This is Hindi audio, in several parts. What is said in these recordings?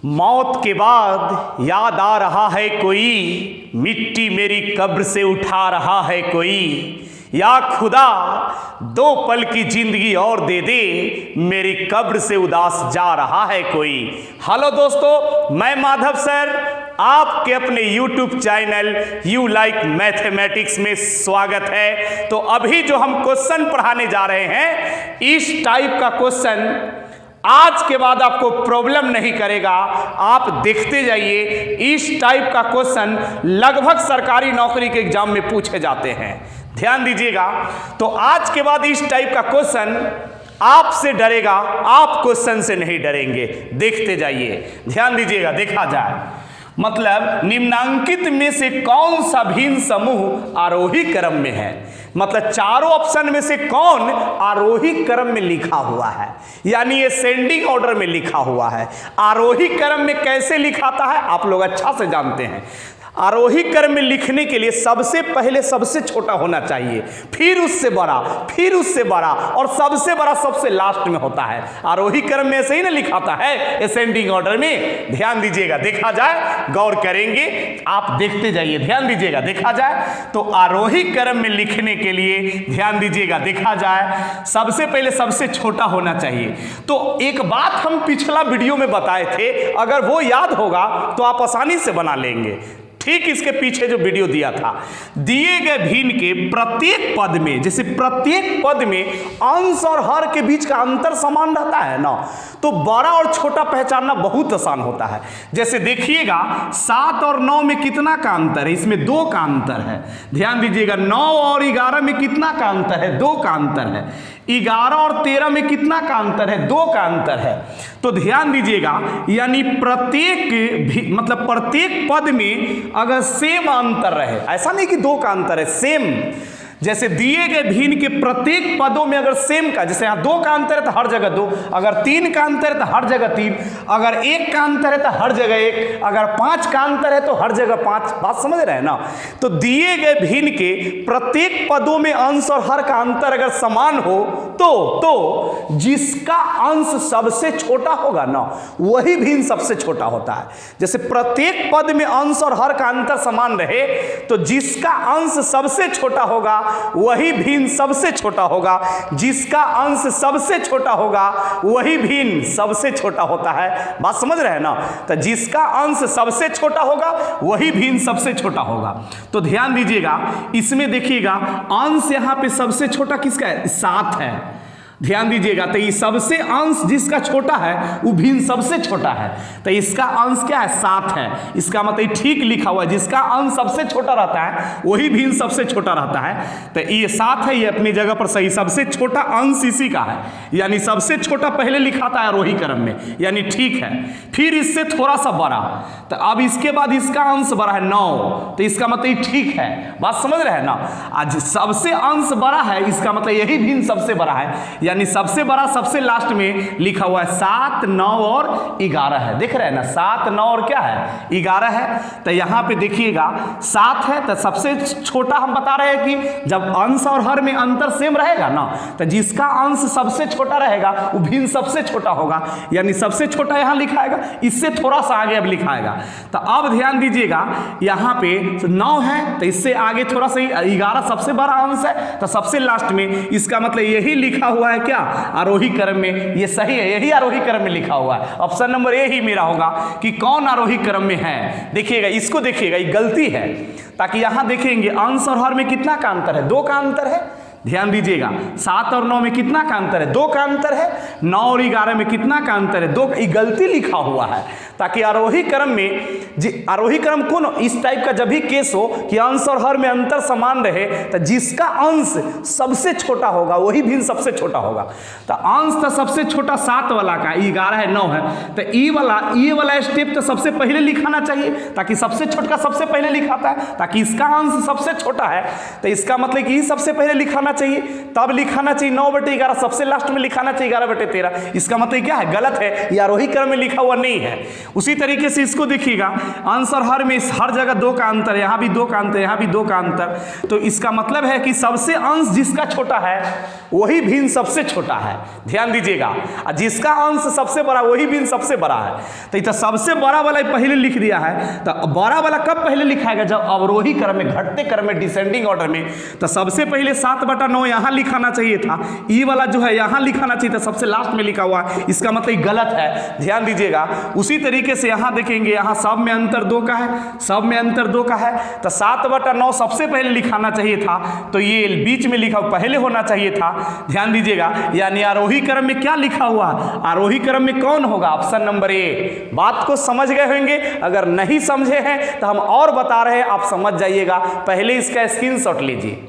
मौत के बाद याद आ रहा है कोई, मिट्टी मेरी कब्र से उठा रहा है कोई, या खुदा दो पल की जिंदगी और दे दे, मेरी कब्र से उदास जा रहा है कोई। हेलो दोस्तों, मैं माधव सर आपके अपने YouTube channel you like mathematics में स्वागत है। तो अभी जो हम क्वेश्चन पढ़ाने जा रहे हैं, इस टाइप का क्वेश्चन आज के बाद आपको प्रॉब्लम नहीं करेगा। आप देखते जाइए, इस टाइप का क्वेश्चन लगभग सरकारी नौकरी के एग्जाम में पूछे जाते हैं, ध्यान दीजिएगा। तो आज के बाद इस टाइप का क्वेश्चन आपसे डरेगा, आप क्वेश्चन से नहीं डरेंगे। देखते जाइए, ध्यान दीजिएगा। देखा जाए, मतलब निम्नांकित में से कौन सा भिन्न समूह आरोही क्रम में है, मतलब चारों ऑप्शन में से कौन आरोही क्रम में लिखा हुआ है, यानी ये सेंडिंग ऑर्डर में लिखा हुआ है। आरोही क्रम में कैसे लिखाता है आप लोग अच्छा से जानते हैं। आरोही क्रम में लिखने के लिए सबसे पहले सबसे छोटा होना चाहिए, फिर उससे बड़ा, फिर उससे बड़ा, और सबसे बड़ा सबसे लास्ट में होता है। आरोही क्रम में ऐसे ही ना लिखाता है असेंडिंग ऑर्डर में। ध्यान दीजिएगा, देखा जाए, गौर करेंगे, आप देखते जाइए, ध्यान दीजिएगा। देखा जाए तो आरोही क्रम में लिखने के लिए ध्यान दीजिएगा, देखा जाए सबसे पहले सबसे छोटा होना चाहिए। तो एक बात हम पिछला वीडियो में बताए थे, अगर वो याद होगा तो आप आसानी से बना लेंगे। ठीक इसके पीछे जो वीडियो दिया था, दिए गए भिन्न के प्रत्येक पद में, जैसे प्रत्येक पद में अंश और हर के बीच का अंतर समान रहता है ना, तो बड़ा और छोटा पहचानना बहुत आसान होता है। जैसे देखिएगा 7 और 9 में कितना का अंतर है, इसमें 2 का अंतर है। ध्यान दीजिएगा, 9 और 11 में कितना का अंतर है, 2 का अंतर है। 11 और 13 में कितना का अंतर है, 2 का अंतर है। तो ध्यान दीजिएगा, यानी प्रत्येक मतलब प्रत्येक पद में अगर सेम अंतर रहे, ऐसा नहीं कि 2 का अंतर है, सेम, जैसे दिए गए भिन्न के प्रत्येक पदों में अगर सेम का, जैसे यहाँ 2 का अंतर है तो हर जगह 2, अगर 3 का अंतर है तो हर जगह 3, अगर 1 का अंतर है तो हर जगह 1, अगर 5 का अंतर है तो हर जगह 5। बात समझ रहे हैं ना। तो दिए गए भिन्न के प्रत्येक पदों में अंश और हर का अंतर अगर समान हो तो जिसका अंश सबसे छोटा होगा ना, वही भिन्न सबसे छोटा होता है। जैसे प्रत्येक पद में अंश और हर का अंतर समान रहे, तो जिसका अंश सबसे छोटा होगा वही भिन्न सबसे छोटा होगा, जिसका अंश सबसे छोटा होगा वही भिन्न सबसे छोटा होता है। बात समझ रहे हैं ना। तो जिसका अंश सबसे छोटा होगा वही भिन्न सबसे छोटा होगा। तो ध्यान दीजिएगा, इसमें देखिएगा अंश यहां पे सबसे छोटा किसका है, 7 है। ध्यान दीजिएगा, तो ये सबसे अंश जिसका छोटा है वो भिन्न सबसे छोटा है, तो इसका अंश क्या है, 7 है। इसका मतलब ठीक लिखा हुआ है, जिसका अंश सबसे छोटा रहता है वही भिन्न सबसे छोटा रहता है। तो ये 7 है, ये अपनी जगह पर सही, सबसे छोटा अंश इसी का है, यानी सबसे छोटा पहले लिखा था आरोही क्रम में, यानी ठीक है। फिर इससे थोड़ा सा बड़ा, तो अब इसके बाद इसका अंश बड़ा है 9, तो इसका मतलब ठीक है। बात समझ रहे हैं ना। आज सबसे अंश बड़ा है, इसका मतलब यही भिन्न सबसे बड़ा है, यानी सबसे बड़ा सबसे लास्ट में लिखा हुआ है 7, 9 और 11 है। देख रहे हैं ना, 7, 9 और क्या है, 11 है। तो यहां पे देखिएगा 7 है, तो सबसे छोटा हम बता रहे हैं कि जब अंश और हर में अंतर सेम रहेगा ना, तो जिसका अंश सबसे छोटा रहेगा वो भिन्न सबसे छोटा होगा, यानी सबसे छोटा यहां लिखाएगा, इससे थोड़ा सा आगे अब लिखाएगा। तो अब ध्यान दीजिएगा, यहां पे 9 है, तो इससे आगे थोड़ा सा 11 सबसे बड़ा अंश है, तो सबसे लास्ट में, इसका मतलब यही लिखा हुआ है क्या, आरोही क्रम में। ये सही है, यही आरोही क्रम में लिखा हुआ है। ऑप्शन नंबर ए ही मेरा होगा कि कौन आरोही क्रम में है। देखिएगा, इसको देखिएगा, ये गलती है, ताकि यहां देखेंगे अंश और हर में कितना का अंतर है, 2 का अंतर है। ध्यान दीजिएगा, 7 और 9 में कितना का अंतर है, 2 का अंतर है। 9 और 11 में कितना का अंतर है, 2 का। ये गलती लिखा हुआ है, ताकि आरोही क्रम में, आरोही क्रम कौन, इस टाइप का जब भी केस हो कि अंश और हर में अंतर समान रहे, तो जिसका अंश सबसे छोटा होगा वही भिन्न सबसे छोटा होगा। तो अंश तो सबसे छोटा 7 वाला का, 11 है, 9 है, तो ये वाला स्टेप तो सबसे पहले लिखाना चाहिए, ताकि सबसे छोटा सबसे पहले लिखाता है, ताकि इसका अंश सबसे छोटा है, तो इसका मतलब कि सबसे पहले लिखाना चाहिए, तब लिखाना चाहिए 9/11, सबसे लास्ट में लिखाना चाहिए 11/13। इसका मतलब क्या है, गलत है, ये आरोही क्रम में लिखा हुआ नहीं है। उसी तरीके से इसको देखिएगा, अंश और हर में हर जगह 2 का अंतर, यहाँ भी 2 का अंतर, यहाँ भी 2 का अंतर। तो इसका मतलब है कि सबसे अंश जिसका छोटा है वही भिन्न सबसे छोटा है। ध्यान दीजिएगा, जिसका अंश सबसे बड़ा वही भिन्न सबसे बड़ा है। तो इतना सबसे बड़ा वाला पहले लिख दिया है। तो बड़ा वाला कब पहले लिखाएगा? जब अवरोही क्रम में, घटते क्रम में, डिसेंडिंग ऑर्डर में। तो सबसे पहले 7/9 यहाँ लिखाना चाहिए था, ई वाला जो है यहाँ लिखाना चाहिए था, सबसे लास्ट में लिखा हुआ है, इसका मतलब गलत है। ध्यान दीजिएगा। उसी तरीके से यहाँ देखेंगे, यहाँ सब में अंतर 2 का है, सब में अंतर 2 का है। तो 7/9 सबसे पहले लिखाना चाहिए था, तो ये बीच में लिखा पहले होना चाहिए था। ध्यान दीजिएगा, यानी आरोही क्रम में क्या लिखा हुआ? आरोही क्रम में कौन होगा? Option number A. बात को समझ गए होंगे। अगर नहीं समझे हैं तो हम और बता रहे हैं, आप समझ जाइएगा। पहले इसका स्क्रीनशॉट लीजिए।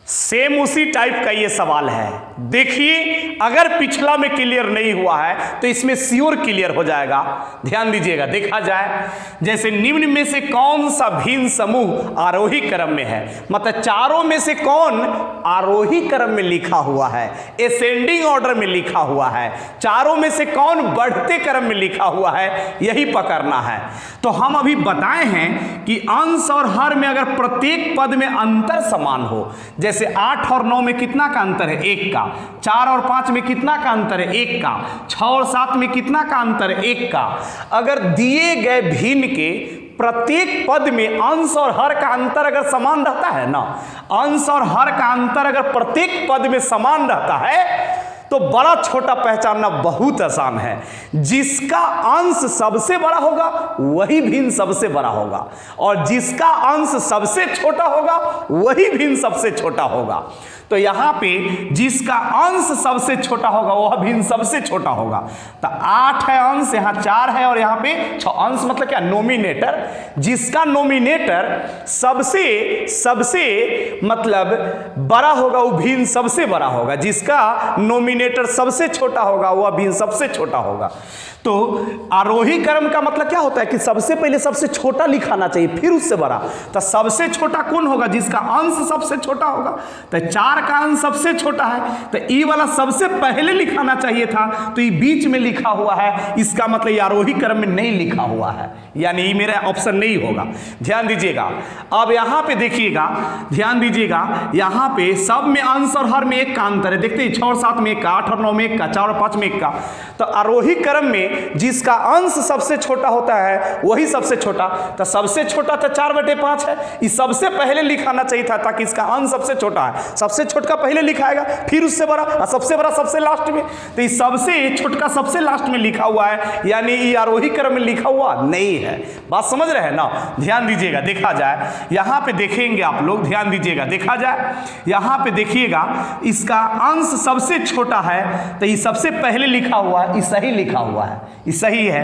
सेम उसी टाइप का ये सवाल है। देखिए, अगर पिछला में क्लियर नहीं हुआ है तो इसमें श्योर क्लियर हो जाएगा। ध्यान दीजिएगा, देखा जाए जैसे निम्न में से कौन सा भिन्न समूह आरोही क्रम में है, मतलब चारों में से कौन आरोही क्रम में लिखा हुआ है, असेंडिंग ऑर्डर में लिखा हुआ है, चारों में से कौन बढ़ते क्रम में लिखा हुआ है, यही पकड़ना है। तो हम अभी बताए हैं कि अंश और हर में अगर प्रत्येक पद में अंतर समान हो, जैसे 8 और 9 में कितना का अंतर है? 1 का। 4 और 5 में कितना का अंतर है? 1 का। 6 और 7 में कितना का अंतर है? 1 का। अगर दिए गए भिन्न के प्रत्येक पद में अंश और हर का अंतर अगर समान रहता है ना, अंश और हर का अंतर अगर प्रत्येक पद में समान रहता है तो बड़ा छोटा पहचानना बहुत आसान है। जिसका अंश सबसे बड़ा होगा वही भिन्न सबसे बड़ा होगा, और जिसका अंश सबसे छोटा होगा वही भिन्न सबसे छोटा होगा। तो यहाँ पे जिसका अंश सबसे छोटा होगा वह भिन्न सबसे छोटा होगा। तो 8 है अंश, यहाँ 4 है, और यहाँ पे 6। अंश मतलब क्या? नोमिनेटर। जिसका नोमिनेटर सबसे मतलब बड़ा होगा वो भिन्न सबसे बड़ा होगा, जिसका नोमिनेटर सबसे छोटा होगा वह भिन्न सबसे छोटा होगा। तो आरोही क्रम का मतलब क्या होता है कि सबसे पहले सबसे छोटा लिखाना चाहिए, फिर उससे बड़ा। तो सबसे छोटा कौन होगा? जिसका अंश सबसे छोटा होगा। तो 4 का अंश सबसे छोटा है, तो ई वाला सबसे पहले लिखाना चाहिए था, तो ये बीच में लिखा हुआ है, इसका मतलब आरोही क्रम में नहीं लिखा हुआ है, यानी ये मेरा ऑप्शन नहीं होगा। ध्यान दीजिएगा। अब यहाँ पे देखिएगा, ध्यान दीजिएगा, यहाँ पे सब में अंश और हर में 1 का अंतर है। देखते हैं 6 और 7 में 1 का, 8 और 9 में 1 का, 4 और 5 में 1 का। तो आरोही क्रम में जिसका अंश सबसे छोटा होता है वही सबसे छोटा। तो सबसे छोटा तो 4/5 है, इस सबसे पहले लिखाना चाहिए था, ताकि इसका अंश सबसे छोटा है, सबसे छोटा पहले लिखाएगा, फिर उससे बड़ा, और सबसे बड़ा सबसे लास्ट में। तो इस सबसे छोटा सबसे लास्ट में लिखा हुआ है, यानी ये आरोही क्रम में लिखा हुआ नहीं है। बात समझ रहे हैं ना? ध्यान दीजिएगा, देखा जाए यहाँ पे देखेंगे आप लोग, ध्यान दीजिएगा, देखा जाए यहाँ पे देखिएगा, इसका अंश सबसे छोटा है तो ये सबसे पहले लिखा हुआ है, ये सही लिखा हुआ है, ये सही है।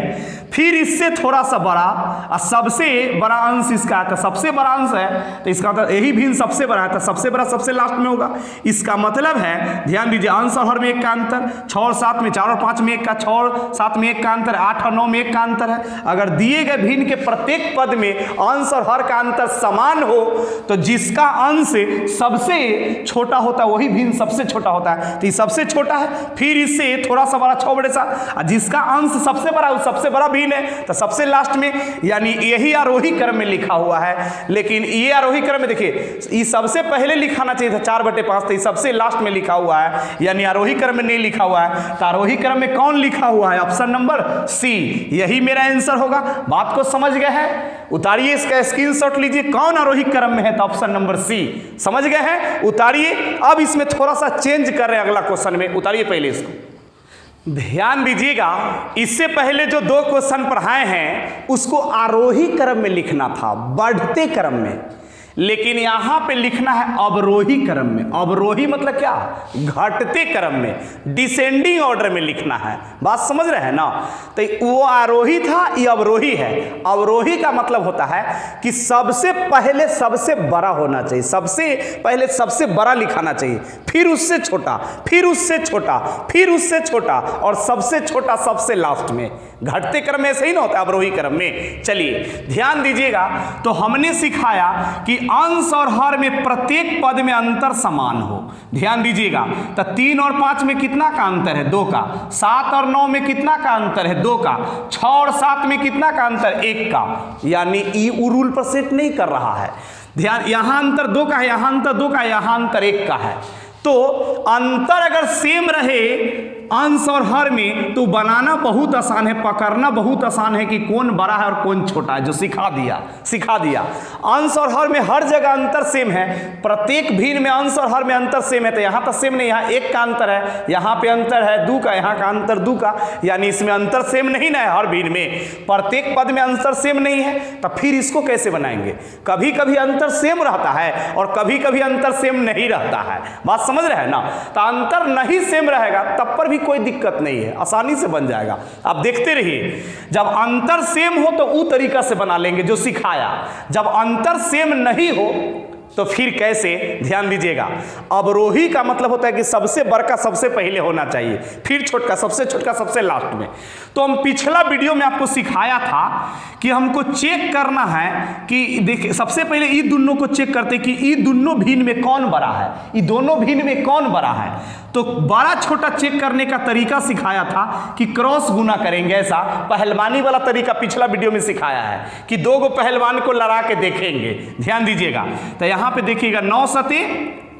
फिर इससे थोड़ा सा बड़ा और सबसे बड़ा अंश इसका है, तो सबसे बड़ा अंश है, तो इसका मतलब यही भिन्न सबसे बड़ा है, तो सबसे बड़ा सबसे लास्ट में होगा। इसका मतलब है, ध्यान दीजिए, अंश और हर में 1 का अंतर, 6 और 7 में, 4 और 5 में 1 का, 6 और 7 में 1 का अंतर, 8 और 9 में 1 का अंतर है। अगर दिए गए भिन्न के प्रत्येक पद में अंश और हर का अंतर समान हो तो जिसका अंश सबसे छोटा होता है वही भिन्न सबसे छोटा होता है। तो ये सबसे छोटा है, फिर इससे थोड़ा सा बड़ा 6/7, जिसका अंश सबसे बड़ा वो सबसे बड़ा भिन्न है, तो सबसे लास्ट में, यानी यही आरोही क्रम में लिखा हुआ है। लेकिन ये आरोही क्रम में देखिए, ये सबसे पहले लिखाना चाहिए था 4/5, तो ये सबसे लास्ट में लिखा हुआ है, यानी आरोही क्रम में नहीं लिखा हुआ है। तो आरोही क्रम में कौन लिखा हुआ है? ऑप्शन नंबर सी, यही मेरा आंसर होगा। बात को समझ गए हैं? उतारिए, इसका स्क्रीनशॉट लीजिए, कौन आरोही क्रम में है? तो ऑप्शन नंबर सी। समझ गए हैं? उतारिए। अब इसमें थोड़ा सा चेंज कर रहे हैं अगला क्वेश्चन में, उतारिए पहले इसको। ध्यान दीजिएगा, इससे पहले जो 2 क्वेश्चन पढ़ाए हैं उसको आरोही क्रम में लिखना था, बढ़ते क्रम में, लेकिन यहां पे लिखना है अवरोही क्रम में। अवरोही मतलब क्या? घटते क्रम में, डिसेंडिंग ऑर्डर में लिखना है। बात समझ रहे हैं ना? तो वो आरोही था, ये अवरोही है। अवरोही का मतलब होता है कि सबसे पहले सबसे बड़ा होना चाहिए, सबसे पहले सबसे बड़ा लिखाना चाहिए, फिर उससे छोटा, फिर उससे छोटा, फिर उससे छोटा, और सबसे छोटा सबसे लास्ट में। घटते क्रम में ऐसे ही ना होता है अवरोही क्रम में। चलिए ध्यान दीजिएगा, तो हमने सिखाया कि अंश और हर में प्रत्येक पद में अंतर समान हो। ध्यान दीजिएगा, तो 3 और 5 में कितना का अंतर है? 2 का। 7 और 9 में कितना का अंतर है? 2 का। 6 और 7 में कितना का अंतर? 1 का। यानी ई रूल पर सेट नहीं कर रहा है। ध्यान, यहां अंतर 2 का है, यहां अंतर 2 का है, यहां अंतर 1 का है। तो अंतर अगर सेम रहे अंश और हर में तो बनाना बहुत आसान है, पकड़ना बहुत आसान है कि कौन बड़ा है और कौन छोटा है, जो सिखा दिया। अंश और हर में हर जगह अंतर सेम है, प्रत्येक भिन्न में अंश और हर में अंतर सेम है। तो यहाँ तो सेम नहीं, यहाँ 1 का अंतर है, यहाँ पे अंतर है 2 का, यहाँ का अंतर 2 का, यानी इसमें अंतर सेम नहीं ना है। हर भिन्न में प्रत्येक पद में अंतर सेम नहीं है, तो फिर इसको कैसे बनाएंगे? कभी कभी अंतर सेम रहता है और कभी कभी अंतर सेम नहीं रहता है। बात समझ रहे हैं ना? तो अंतर नहीं सेम रहेगा तब पर भी कोई दिक्कत नहीं है, आसानी से बन जाएगा। आप देखते रहिए, जब अंतर सेम हो तो वो तरीका से बना लेंगे जो सिखाया। जब अंतर सेम नहीं हो तो फिर कैसे? ध्यान दीजिएगा, अवरोही का मतलब होता है कि सबसे बड़का सबसे पहले होना चाहिए, फिर छोटका, सबसे छोटका सबसे लास्ट में। तो हम पिछला वीडियो में आपको सिखाया था कि हमको चेक करना है कि देखिए, सबसे पहले ये दोनों को चेक करते कि ये दोनों भिन्न में कौन बड़ा है, ये दोनों भिन्न में कौन बड़ा है। तो बड़ा छोटा चेक करने का तरीका सिखाया था कि क्रॉस गुना करेंगे। ऐसा पहलवानी वाला तरीका पिछला वीडियो में सिखाया है कि 2 गो पहलवान को लड़ा के देखेंगे। ध्यान दीजिएगा, तो यहाँ पे देखिएगा 9 सते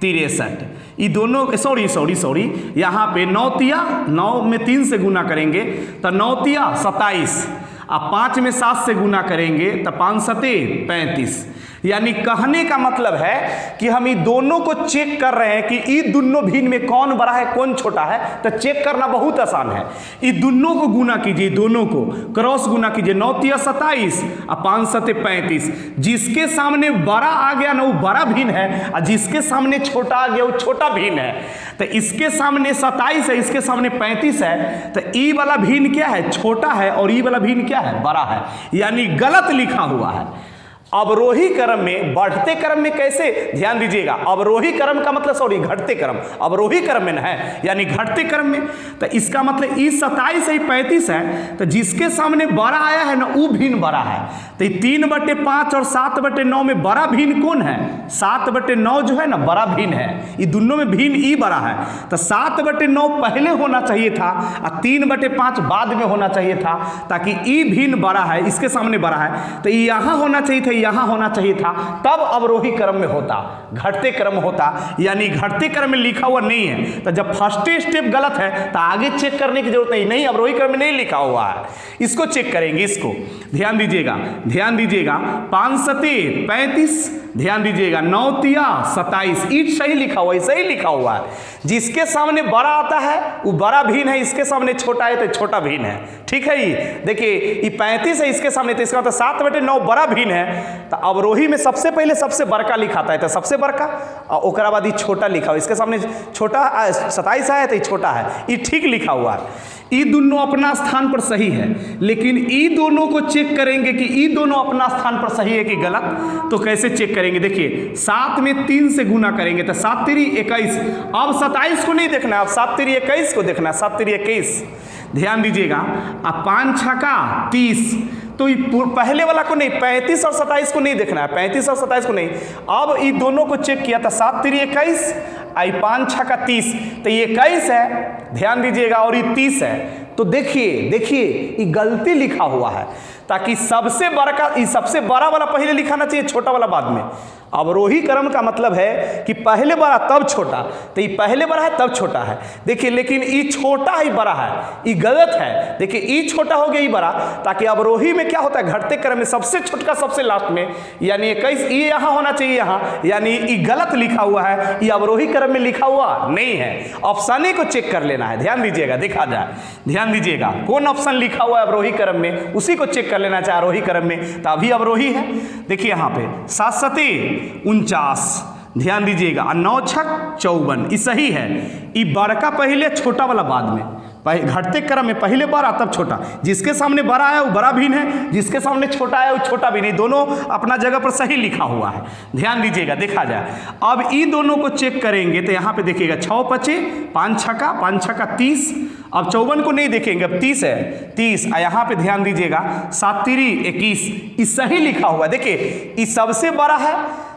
63, ये दोनों सॉरी यहाँ पे 9 तिया 9 में 3 से गुना करेंगे तो 9 तिया 27, अब 5 में 7 से गुना करेंगे तो 5 सते 35। यानी कहने का मतलब है कि हम ये दोनों को चेक कर रहे हैं कि ये दोनों भिन्न में कौन बड़ा है कौन छोटा है। तो चेक करना बहुत आसान है, ये दोनों को गुना कीजिए, दोनों को क्रॉस गुना कीजिए। 9 तिया 27 और 5 सते 35, जिसके सामने बड़ा आ गया ना वो बड़ा भिन्न है, और जिसके सामने छोटा आ गया वो छोटा भिन्न है। तो इसके सामने 27 है, इसके सामने 35 है, तो ई वाला भिन्न क्या है? छोटा है, और ई वाला भिन्न क्या है? बड़ा है, यानी गलत लिखा हुआ है। अवरोही क्रम में, बढ़ते क्रम में कैसे? ध्यान दीजिएगा, अवरोही क्रम का मतलब घटते क्रम, अवरोही क्रम में है यानी घटते क्रम में। तो इसका मतलब ई 27 है 35 है, तो जिसके सामने बड़ा आया है ना वो भिन्न बड़ा है। तो 3/5 और 7/9 में बड़ा भिन्न कौन है? 7/9 जो है ना बड़ा भिन्न है, ये दोनों में भिन्न ई बड़ा है। तो 7/9 पहले होना चाहिए था और 3/5 बाद में होना चाहिए था, ताकि ई भिन्न बड़ा है, इसके सामने बड़ा है, तो यहाँ होना चाहिए था, यहां होना चाहिए था, तब अवरोही क्रम में होता, घटते क्रम होता। यानी घटते क्रम में लिखा हुआ नहीं है, तो जब फर्स्ट स्टेप गलत है तो आगे चेक करने की जरूरत नहीं, अवरोही क्रम में नहीं लिखा हुआ है, इसको चेक करेंगे। इसको ध्यान दीजिएगा 5 सते 35, ध्यान दीजिएगा 9 तिया 27, ईट सही लिखा हुआ है, सही लिखा हुआ है। जिसके सामने बड़ा आता है वो बड़ा भिन्न है, इसके सामने छोटा है तो छोटा भिन्न है। ठीक है, ये देखिए ये 35 है इसके सामने, तो इसका मतलब 7/9 बड़ा भिन्न है। तो अवरोही में सबसे पहले सबसे बड़का लिखाता है, तो सबसे बड़का, और ओकरा बाद ये छोटा लिखा हुआ, इसके सामने छोटा 27 आया तो ये छोटा है, ये ठीक लिखा हुआ है। ये दोनों अपना स्थान पर सही है, लेकिन ये दोनों को चेक करेंगे कि ये दोनों अपना स्थान पर सही है कि गलत। तो कैसे चेक करेंगे? देखिए 7 में 3 से गुना करेंगे तो 7 तिरी 21, अब 27 को नहीं देखना है, अब 7 तिरी 21 को देखना है, 7 तिरी 21। ध्यान दीजिएगा, अब 5 छका 30, तो पहले वाला को नहीं, 35 और 27 को नहीं देखना है, 35 और 27 को नहीं। अब ये दोनों को चेक किया था, 7 तिरी 21, आई 5 छका 30, तो ये 21 है, ध्यान दीजिएगा, और ये 30 है। तो देखिए ये गलती लिखा हुआ है, ताकि सबसे बड़ा वाला पहले लिखाना चाहिए, छोटा वाला बाद में। अवरोही क्रम का मतलब है कि पहले बड़ा तब छोटा, तो ये पहले बड़ा है तब छोटा है। देखिए लेकिन ये छोटा ही बड़ा है, ये गलत है। देखिए ये छोटा हो गया ये बड़ा, ताकि अवरोही में क्या होता है? घटते क्रम में सबसे छोटका सबसे लास्ट में, यानी 21 ये यहाँ होना चाहिए यहाँ, यानी ये गलत लिखा हुआ है, ये अवरोही क्रम में लिखा हुआ नहीं है। ऑप्शन ए को चेक कर लेना है, ध्यान दीजिएगा, देखा जाए, ध्यान दीजिएगा कौन ऑप्शन लिखा हुआ है अवरोही क्रम में, उसी को चेक कर लेना चाहिए आरोही क्रम में, तो अभी अवरोही है। देखिए यहाँ पे 7 सते 49, ध्यान दीजिएगा, 9 छक 54, ये सही है। ये बड़का पहले छोटा वाला बाद में, घटते क्रम में पहले बड़ा तब छोटा, जिसके सामने बड़ा है वो बड़ा भिन्न है, जिसके सामने छोटा है वो छोटा भिन्न है, दोनों अपना जगह पर सही लिखा हुआ है। ध्यान दीजिएगा, देखा जाए। अब इन दोनों को चेक करेंगे तो यहाँ पे देखिएगा 6 पचे 5 छका 30, अब 54 को नहीं देखेंगे, अब 30 है 30, यहाँ पे ध्यान दीजिएगा 7 तिरी 21, ये सही लिखा हुआ है। देखिए ये सबसे बड़ा है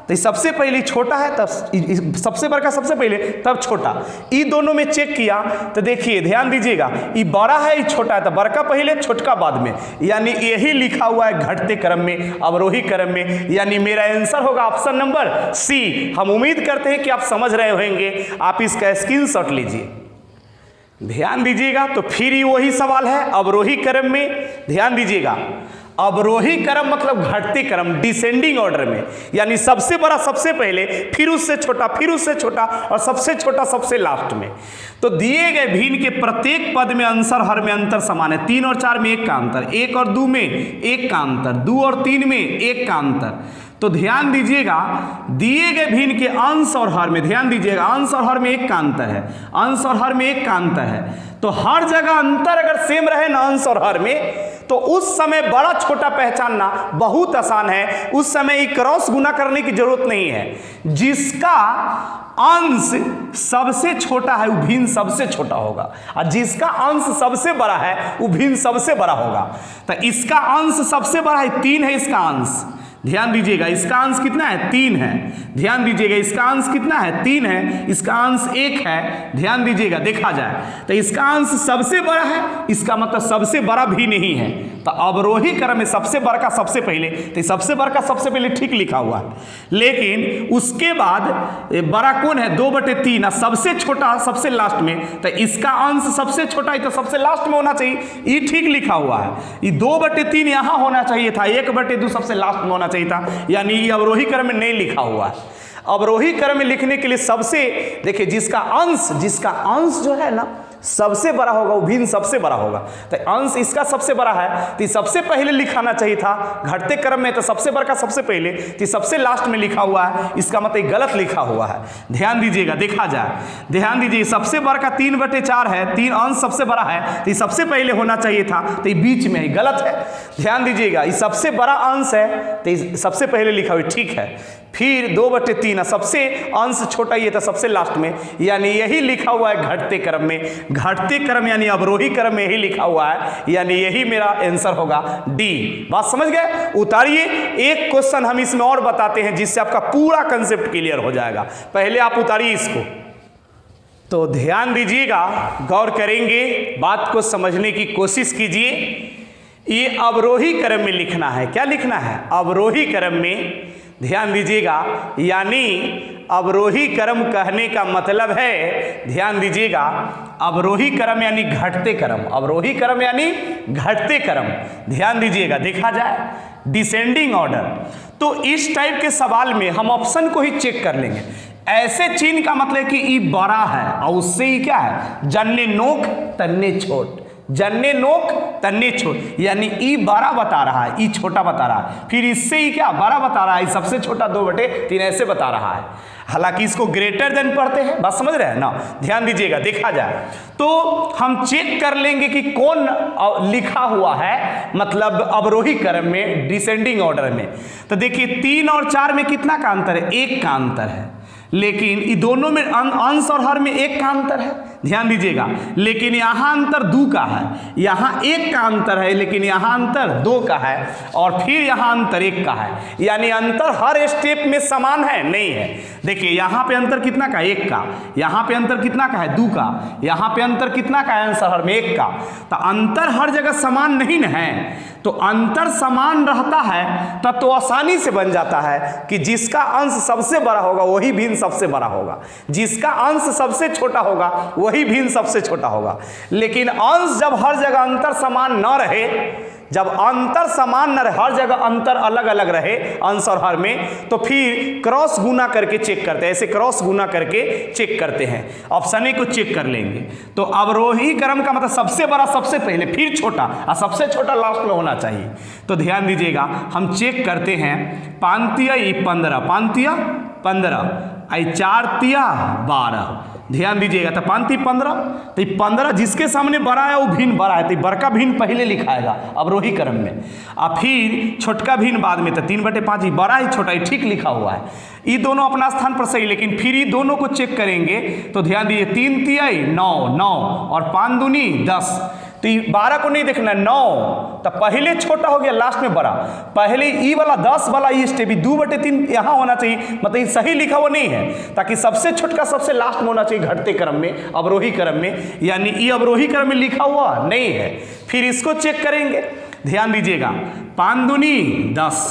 तो सबसे पहले छोटा है, तब सबसे बड़ा सबसे पहले तब छोटा, ये दोनों में चेक किया तो देखिए ध्यान दीजिएगा, ये बड़ा है ये छोटा है, तो बड़का पहले छोटका बाद में, यानी यही लिखा हुआ है घटते क्रम में, अवरोही क्रम में, यानी मेरा आंसर होगा ऑप्शन नंबर सी। हम उम्मीद करते हैं कि आप समझ रहे होंगे, आप इसका स्क्रीनशॉट लीजिए, ध्यान दीजिएगा। तो फिर ही वही सवाल है अवरोही क्रम में, ध्यान दीजिएगा, अवरोही क्रम मतलब घटते क्रम, डिसेंडिंग ऑर्डर में, यानी सबसे बड़ा सबसे पहले, फिर उससे छोटा, फिर उससे छोटा, और सबसे छोटा सबसे लास्ट में। तो दिए गए भिन्न के प्रत्येक पद में आंसर हर में अंतर समान है, 3 और 4 में 1 का अंतर, 1 और 2 में 1 का अंतर, 2 और 3 में 1 का अंतर। तो ध्यान दीजिएगा, दिए गए भिन्न के अंश और हर में, ध्यान दीजिएगा, अंश और हर में 1 का अंतर है, अंश और हर में 1 का अंतर है। तो हर जगह अंतर अगर सेम रहे ना अंश और हर में, तो उस समय बड़ा छोटा पहचानना बहुत आसान है, उस समय क्रॉस गुना करने की जरूरत नहीं है। जिसका अंश सबसे छोटा है वो भिन्न सबसे छोटा होगा, और जिसका अंश सबसे बड़ा है वो भिन्न सबसे बड़ा होगा। तो इसका अंश सबसे बड़ा है, 3 है इसका अंश, ध्यान दीजिएगा, इसका अंश कितना है 3 है, ध्यान दीजिएगा, इसका अंश कितना है 3 है, इसका अंश 1 है, ध्यान दीजिएगा, देखा जाए तो इसका अंश सबसे बड़ा है, इसका मतलब सबसे बड़ा भी नहीं है। तो अवरोही क्रम में सबसे बड़ा का सबसे पहले, तो सबसे बड़ा का सबसे पहले ठीक लिखा हुआ है, लेकिन उसके बाद बड़ा कौन है 2/3, और सबसे छोटा सबसे लास्ट में, तो इसका अंश सबसे छोटा है तो सबसे लास्ट में होना चाहिए, ये ठीक लिखा हुआ है। ये 2/3 यहाँ होना चाहिए था, 1/2 सबसे लास्ट में होना चाहिए था, यानी ये अवरोही क्रम में नहीं लिखा हुआ है। अवरोही क्रम में लिखने के लिए सबसे, देखिए जिसका अंश जो है ना सबसे बड़ा होगा वो भिन्न सबसे बड़ा होगा। तो अंश इसका सबसे बड़ा है तो सबसे पहले लिखाना चाहिए था, घटते क्रम में तो सबसे बड़ा का सबसे पहले, तो सबसे लास्ट में लिखा हुआ है, इसका मतलब गलत लिखा हुआ है। ध्यान दीजिएगा, देखा जाए, ध्यान दीजिए, सबसे बड़ा का 3/4 है, 3 अंश सबसे बड़ा है तो सबसे पहले होना चाहिए था, तो बीच में ही गलत है। ध्यान दीजिएगा, ये सबसे बड़ा अंश है तो सबसे पहले लिखा हुआ ठीक है, फिर 2/3 सबसे अंश छोटा ये था सबसे लास्ट में, यानी यही लिखा हुआ है घटते क्रम में, घटते क्रम यानी अवरोही क्रम में यही लिखा हुआ है, यानी यही मेरा आंसर होगा डी। बात समझ गए? उतारिए, एक क्वेश्चन हम इसमें और बताते हैं जिससे आपका पूरा कंसेप्ट क्लियर हो जाएगा। पहले आप उतारिए इसको, तो ध्यान दीजिएगा, गौर करेंगे, बात को समझने की कोशिश कीजिए। ये अवरोही क्रम में लिखना है, क्या लिखना है अवरोही क्रम में, ध्यान दीजिएगा, यानी अवरोही क्रम कहने का मतलब है, ध्यान दीजिएगा, अवरोही क्रम यानी घटते क्रम, अवरोही क्रम यानी घटते क्रम। ध्यान दीजिएगा, देखा जाए डिसेंडिंग ऑर्डर। तो इस टाइप के सवाल में हम ऑप्शन को ही चेक कर लेंगे। ऐसे चिन्ह का मतलब कि ई बड़ा है और उससे ही क्या है, जन्ने नोक तन्ने छोट, जन्ने नोक तन्ने छोट, यानी ई बड़ा बता रहा है, ई छोटा बता रहा है, फिर इससे ही क्या बड़ा बता रहा है, सबसे छोटा 2/3 ऐसे बता रहा है। हालांकि इसको ग्रेटर देन पढ़ते हैं, बात समझ रहे हैं ना। ध्यान दीजिएगा, देखा जाए तो हम चेक कर लेंगे कि कौन लिखा हुआ है, मतलब अवरोही क्रम में डिसेंडिंग ऑर्डर में। तो देखिए 3 और 4 में कितना का अंतर है, 1 का अंतर है, लेकिन ये दोनों में अंश और हर में 1 का अंतर है। ध्यान दीजिएगा, लेकिन यहाँ अंतर 2 का है, यहाँ 1 का अंतर है, लेकिन यहाँ अंतर 2 का है, और फिर यहाँ अंतर 1 का है, यानी अंतर हर स्टेप में समान है नहीं है। देखिए यहाँ पे अंतर कितना का, 1 का, यहाँ पे अंतर कितना का है, 2 का, यहाँ पे अंतर कितना का है, आंसर हर में 1 का। तो अंतर हर जगह समान नहीं है, तो अंतर समान रहता है तब तो आसानी से बन जाता है कि जिसका अंश सबसे बड़ा होगा वही भिन्न सबसे बड़ा होगा, जिसका अंश सबसे छोटा होगा वही भिन्न सबसे छोटा होगा। लेकिन अंश जब हर जगह अंतर समान न रहे, जब अंतर समान न रहे, हर जगह अंतर अलग अलग रहे अंश और हर में, तो फिर क्रॉस गुना करके चेक करते हैं, ऐसे क्रॉस गुना करके चेक करते हैं, ऑप्शन ए को चेक कर लेंगे। तो अवरोही क्रम का मतलब सबसे बड़ा सबसे पहले, फिर छोटा, और सबसे छोटा लास्ट में होना चाहिए। तो ध्यान दीजिएगा, हम चेक करते हैं, 5 तिया 15, 5 तिया 15, 4 तिया 12। ध्यान दीजिएगा, तो 5 3 15, तो 15 जिसके सामने बड़ा है वो भिन्न बड़ा है, तो बड़का भिन्न पहले लिखाएगा अवरोही क्रम में, और फिर छोटका भिन्न बाद में। तो 3/5 ही बड़ा ही छोटा ही ठीक लिखा हुआ है, ये दोनों अपना स्थान पर सही। लेकिन फिर ये दोनों को चेक करेंगे तो ध्यान दीजिए, 3 तिया 9 9 और 5 दूनी 10। तो 12 को नहीं देखना, 9 तो पहले छोटा हो गया, लास्ट में बड़ा। पहले ई वाला 10 वाला ई स्टेप 2/3 यहाँ होना चाहिए, मतलब ये सही लिखा हुआ नहीं है, ताकि सबसे छोटका सबसे लास्ट में होना चाहिए घटते क्रम में, अवरोही क्रम में, यानी ई अवरोही क्रम में लिखा हुआ नहीं है। फिर इसको चेक करेंगे, ध्यान दीजिएगा, 5 दूनी 10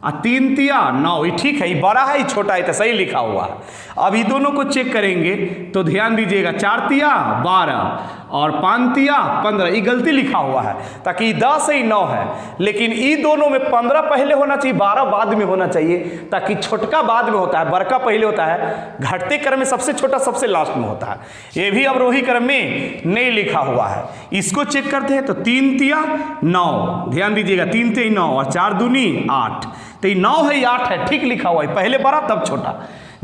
और 3 तिया 9, ये ठीक है, ये बड़ा है ये छोटा है तो सही लिखा हुआ है। अब ये दोनों को चेक करेंगे तो ध्यान दीजिएगा, 4 तिया 12 और 5 तिया 15, ये गलती लिखा हुआ है, ताकि 10 है 9 है, लेकिन ये दोनों में 15 पहले होना चाहिए, 12 बाद में होना चाहिए, ताकि छोटका बाद में होता है, बड़का पहले होता है, घटते क्रम में सबसे छोटा सबसे लास्ट में होता है। ये भी अवरोही क्रम में नहीं लिखा हुआ है। इसको चेक करते हैं तो 3 तिया 9, ध्यान दीजिएगा, 3 तिया 9 और 4 दूनी 8, तो ये 9 है, 8 है, ठीक लिखा हुआ है, पहले बड़ा तब छोटा,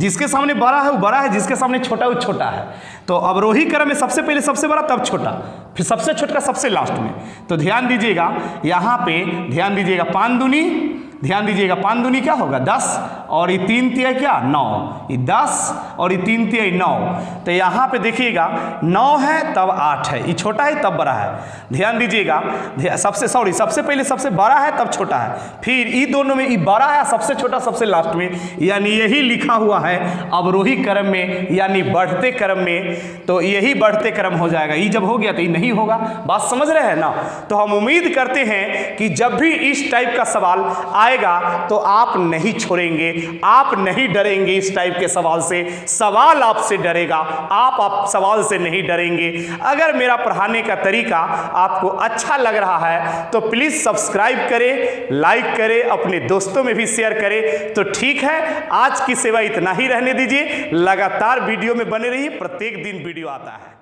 जिसके सामने बड़ा है वो बड़ा है, जिसके सामने छोटा है वो छोटा है। तो अवरोही क्रम में सबसे पहले सबसे बड़ा तब छोटा, फिर सबसे छोटा सबसे लास्ट में। तो ध्यान दीजिएगा, यहाँ पे ध्यान दीजिएगा, 5 दूनी, ध्यान दीजिएगा 5 दूनी क्या होगा 10, और ये 3 तिया क्या 9, ये 10 और ये 3 तिया 9, तो यहाँ पे देखिएगा 9 है तब 8 है, ये छोटा है तब बड़ा है। ध्यान दीजिएगा, सबसे पहले सबसे बड़ा है तब छोटा है, फिर ये दोनों में ये बड़ा है सबसे छोटा सबसे लास्ट में, यानी यही लिखा हुआ है अवरोही क्रम में, यानी बढ़ते क्रम में, तो यही बढ़ते क्रम हो जाएगा। ये जब हो गया तो ये नहीं होगा, बात समझ रहे हैं ना। तो हम उम्मीद करते हैं कि जब भी इस टाइप का सवाल आएगा तो आप नहीं छोड़ेंगे, आप नहीं डरेंगे इस टाइप के सवाल से, सवाल आपसे डरेगा, आप सवाल से नहीं डरेंगे। अगर मेरा पढ़ाने का तरीका आपको अच्छा लग रहा है तो प्लीज सब्सक्राइब करें, लाइक करें, अपने दोस्तों में भी शेयर करें। तो ठीक है, आज की सेवा इतना ही रहने दीजिए, लगातार वीडियो में बने रहिए, प्रत्येक दिन वीडियो आता है।